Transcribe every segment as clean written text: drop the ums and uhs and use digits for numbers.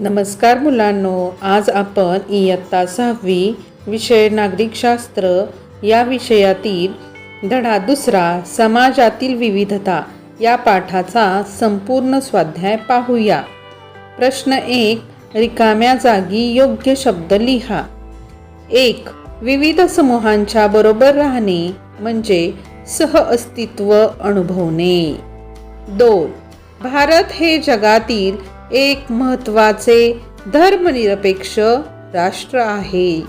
नमस्कार मुलांनो, आज आपण इयत्ता 6वी विषय नागरिकशास्त्र या विषयातील धडा 2 समाजातील विविधता या पाठाचा संपूर्ण स्वाध्याय पाहूया. प्रश्न 1. रिकाम्या जागी योग्य शब्द लिहा. 1. विविध समूहांच्या बरोबर राहणे म्हणजे सहअस्तित्व अनुभवणे. 2. भारत हे जगातील एक महत्त्वाचे धर्मनिरपेक्ष राष्ट्र आहे.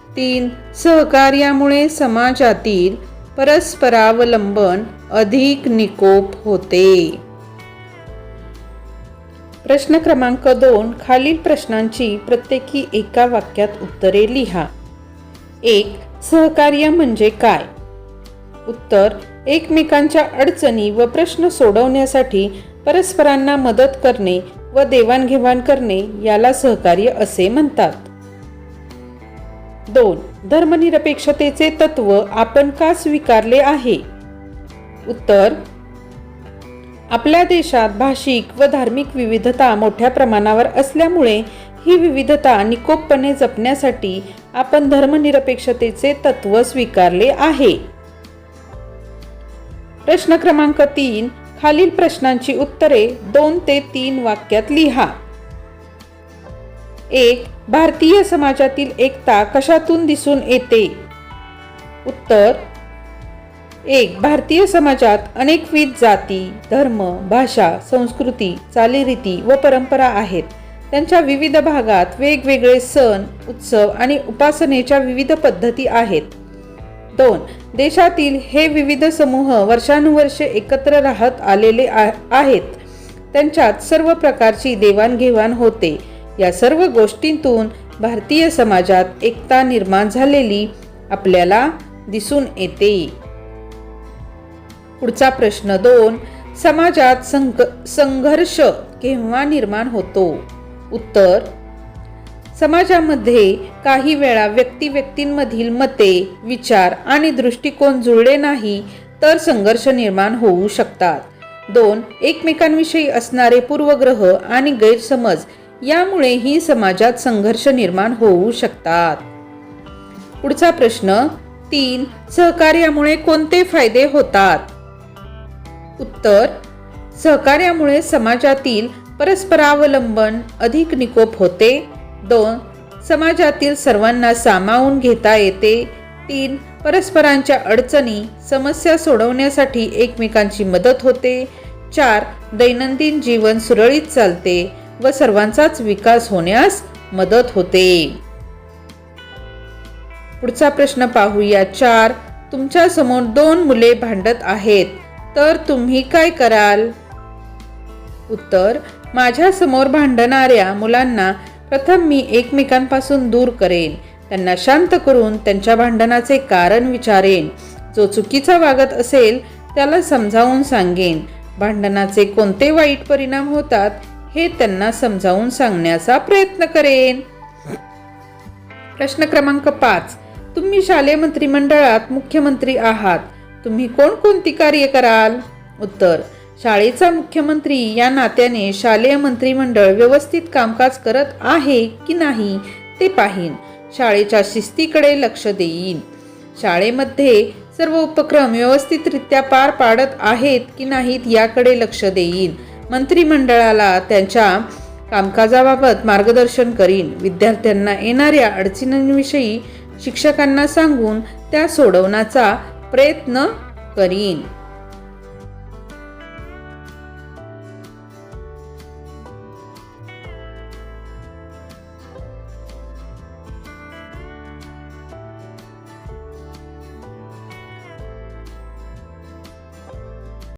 3. सहकार्यामुळे समाजातील परस्परावलंबन अधिक निकोप होते. प्रश्न क्रमांक 2. खालील प्रश्नांची प्रत्येकी एका वाक्यात उत्तरे लिहा. 1. सहकार्य म्हणजे काय? उत्तर: एकमेकांच्या अडचणी व प्रश्न सोडवण्यासाठी परस्परांना मदत करणे व देवाणघेवाण करणे याला सहकार्य असे म्हणतात. 2. धर्मनिरपेक्षतेचे तत्व आपण का स्वीकारले आहे? उत्तर: आपल्या देशात भाषिक व धार्मिक विविधता मोठ्या प्रमाणावर असल्यामुळे ही विविधता निकोपपणे जपण्यासाठी आपण धर्मनिरपेक्षतेचे तत्व स्वीकारले आहे. प्रश्न क्रमांक 3. खालील प्रश्नांची उत्तरे 2 ते 3 वाक्यात लिहा. 1. भारतीय समाजातील एकता कशातून दिसून येते? उत्तर: 1. भारतीय समाजात अनेकविध जाती, धर्म, भाषा, संस्कृती, चालीरीती व परंपरा आहेत. त्यांच्या विविध भागात वेगवेगळे सण, उत्सव आणि उपासनेच्या विविध पद्धती आहेत. 2. देशातील हे विविध समूह वर्षानुवर्षे एकत्र राहत आलेले आहेत. त्यांच्यात सर्व प्रकारची देवाणघेवाण होते. या सर्व गोष्टींतून भारतीय समाजात एकता निर्माण झालेली आपल्याला दिसून येते. पुढचा प्रश्न 2. समाजात संघर्ष केव्हा निर्माण होतो? उत्तर: समाजामध्ये काही वेळा व्यक्तींमधील मते, विचार आणि दृष्टिकोन जुळले नाही तर संघर्ष निर्माण होऊ शकतात. 2. एकमेकांविषयी असणारे पूर्वग्रह आणि गैरसमज यामुळेही समाजात संघर्ष निर्माण होऊ शकतात. पुढचा प्रश्न 3. सहकार्यामुळे कोणते फायदे होतात? उत्तर: सहकार्यामुळे समाजातील परस्परावलंबन अधिक निकोप होते. 2. समाजातील सर्वांना सामावून घेता येते. 3. परस्परांच्या अडचणी, समस्या सोडवण्यासाठी एकमेकांची मदत होते. 4. दैनंदिन जीवन सुरळीत चालते व सर्वांचाच विकास होण्यास मदत होते. पुढचा प्रश्न पाहूया. 4. तुमच्या समोर 2 मुले भांडत आहेत, तर तुम्ही काय कराल? उत्तर: माझ्या समोर भांडणाऱ्या मुलांना प्रथम मी एकमेकांपासून दूर करेन. त्यांना शांत करून त्यांच्या भांडणाचे कारण विचारेन. जो चुकीचा वागत असेल त्याला समजावून सांगेन. भांडणाचे कोणते वाईट परिणाम होतात हे त्यांना समजावून सांगण्याचा प्रयत्न करेन. प्रश्न क्रमांक 5. तुम्ही शालेय मंत्रिमंडळात मुख्यमंत्री आहात. तुम्ही कोणकोणती कार्य कराल? उत्तर: शाळेचा मुख्यमंत्री या नात्याने शालेय मंत्रिमंडळ व्यवस्थित कामकाज करत आहे की नाही ते पाहीन. शाळेच्या शिस्तीकडे लक्ष देईन. शाळेमध्ये सर्व उपक्रम व्यवस्थितरित्या पार पाडत आहेत की नाहीत याकडे लक्ष देईन. मंत्रिमंडळाला त्यांच्या कामकाजाबाबत मार्गदर्शन करीन. विद्यार्थ्यांना येणाऱ्या अडचणींविषयी शिक्षकांना सांगून त्या सोडवण्याचा प्रयत्न करीन.